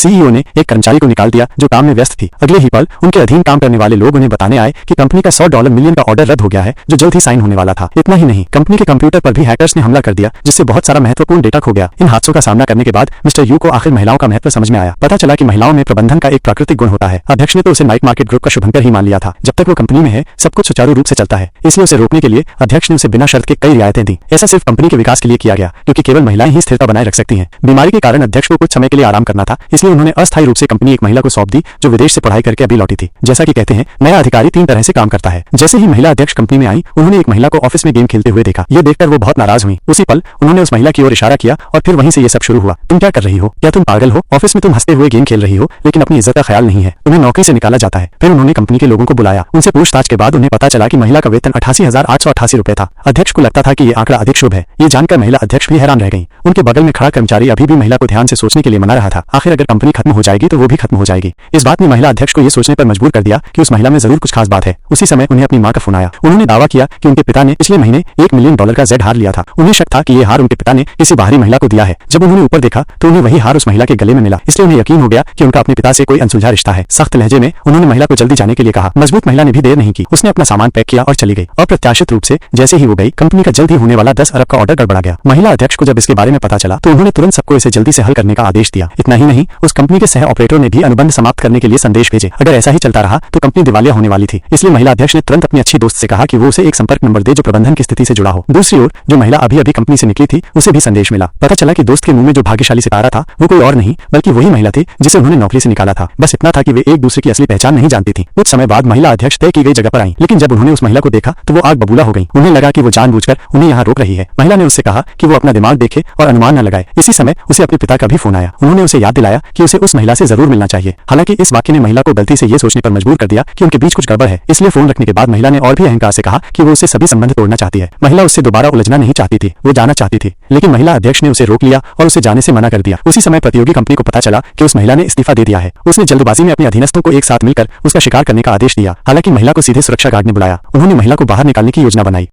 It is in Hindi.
सीईओ ने एक कर्मचारी को निकाल दिया जो काम में व्यस्त थी। अगले ही पल उनके अधीन काम करने वाले लोग उन्हें बताने आए कि कंपनी का $100 मिलियन का ऑर्डर रद्द हो गया है जो जल्द ही साइन होने वाला था। इतना ही नहीं, कंपनी के कंप्यूटर पर भी हैकर्स ने हमला कर दिया जिससे बहुत सारा महत्वपूर्ण डेटा खो गया। इन हादसों का सामना करने के बाद मिस्टर यू को आखिर महिलाओं का महत्व समझ में आया। पता चला कि महिलाओं में प्रबंधन का एक प्राकृतिक गुण होता है। अध्यक्ष ने तो उसे नाइट मार्केट ग्रुप का शुभंकर ही मान लिया था। जब तक वो कंपनी में है सब कुछ सुचारू रूप से चलता है, इसलिए उसे रोकने के लिए अध्यक्ष ने उसे बिना शर्त के कई रियायतें दी। ऐसा सिर्फ कंपनी के विकास के लिए किया गया क्योंकि केवल महिलाएं ही स्थिरता बनाए रख सकती हैं। बीमारी के कारण अध्यक्ष को कुछ समय के लिए आराम करना था, इसलिए उन्होंने अस्थायी रूप से कंपनी एक महिला को सौंप दी जो विदेश से पढ़ाई करके अभी लौटी थी। जैसा कि कहते हैं, नया अधिकारी 3 तरह से काम करता है। जैसे ही महिला अध्यक्ष कंपनी में आई, उन्होंने एक महिला को ऑफिस में गेम खेलते हुए देखा। ये देखकर वो बहुत नाराज हुई। उसी पल उन्होंने उस महिला की ओर इशारा किया और फिर वहीं से ये सब शुरू हुआ। तुम क्या कर रही हो? क्या तुम पागल हो? ऑफिस में तुम हंसते हुए गेम खेल रही हो लेकिन अपनी इज्जत का ख्याल नहीं है। तुम्हें नौकरी से निकाला जाता है। फिर उन्होंने कंपनी के लोगों को बुलाया। उनसे पूछताछ के बाद उन्हें पता चला कि महिला का वेतन 88,888 रुपए था। अध्यक्ष को लगता था कि ये आंकड़ा अधिक शुभ है। ये जानकर महिला अध्यक्ष भी हैरान रह गई। उनके बगल में खड़ा कर्मचारी अभी भी महिला को ध्यान से सोचने के लिए मना रहा था। आखिर अगर कंपनी खत्म हो जाएगी तो वो भी खत्म हो जाएगी। इस बात ने महिला अध्यक्ष को ये सोचने पर मजबूर कर दिया कि उस महिला में जरूर कुछ खास बात है। उसी समय उन्हें अपनी मां का फोन आया। उन्होंने दावा किया कि उनके पिता ने पिछले महीने $1 मिलियन का जेड हार लिया था। उन्हें शक था कि ये हार उनके पिता ने किसी बाहरी महिला को दिया है। जब उन्होंने ऊपर देखा तो उन्हें वही हार उस महिला के गले में मिला, इसलिए उन्हें यकीन हो गया कि उनका अपने पिता से कोई अनसुलझा रिश्ता है। सख्त लहजे में उन्होंने महिला को जल्दी जाने के लिए कहा। मजबूत महिला ने भी देर नहीं की। उसने अपना सामान पैक किया और चली गई। अप्रत्याशित रूप से जैसे ही वो गई, कंपनी का जल्द ही होने वाला 10 अरब का ऑर्डर गड़बड़ा गया। महिला अध्यक्ष को जब इसके बारे में पता चला तो उन्होंने तुरंत सबको इसे जल्दी से हल करने का आदेश दिया। इतना ही नहीं, उस कंपनी के सह ऑपरेटरों ने भी अनुबंध समाप्त करने के लिए संदेश भेजे। अगर ऐसा ही चलता रहा तो कंपनी दिवालिया होने वाली थी। इसलिए महिला अध्यक्ष ने तुरंत अपनी अच्छी दोस्त से कहा कि वो उसे एक संपर्क नंबर दे जो प्रबंधन की स्थिति से जुड़ा हो। दूसरी ओर जो महिला अभी अभी कंपनी से निकली थी उसे भी संदेश मिला। पता चला कि दोस्त के मुंह में जो भाग्यशाली सितारा था वो कोई और नहीं बल्कि वही महिला थी जिसे उन्होंने नौकरी से निकाला था। बस इतना था कि वे एक दूसरे की असली पहचान नहीं जानती थी। कुछ समय बाद महिला अध्यक्ष तय की गई जगह पर आई, लेकिन जब उन्होंने उस महिला को देखा तो वो आग बबूला हो गई। उन्हें लगा कि वो जानबूझकर उन्हें यहाँ रोक रही है। महिला ने उससे कहा कि वो अपना दिमाग देखे और अनुमान न लगाए। इसी समय उसे अपने पिता का भी फोन आया। उन्होंने उसे याद दिलाया कि उसे उस महिला से जरूर मिलना चाहिए। हालांकि इस वाक्य ने महिला को गलती से ये सोचने पर मजबूर कर दिया कि उनके बीच कुछ गड़बड़ है। इसलिए फोन रखने के बाद महिला ने और भी अहंकार से कहा कि वो उससे सभी संबंध तोड़ना चाहती है। महिला उससे दोबारा उलझना नहीं चाहती थी, वो जाना चाहती थी, लेकिन महिला अध्यक्ष ने उसे रोक लिया और उसे जाने से मना कर दिया। उसी समय प्रतियोगी कंपनी को पता चला कि उस महिला ने इस्तीफा दे दिया है। उसने जल्दबाजी में अपने अधीनस्थों को एक साथ मिलकर उसका शिकार करने का आदेश दिया। हालांकि महिला को सीधे सुरक्षा गार्ड ने बुलाया। उन्होंने महिला को बाहर निकालने की योजना बनाई।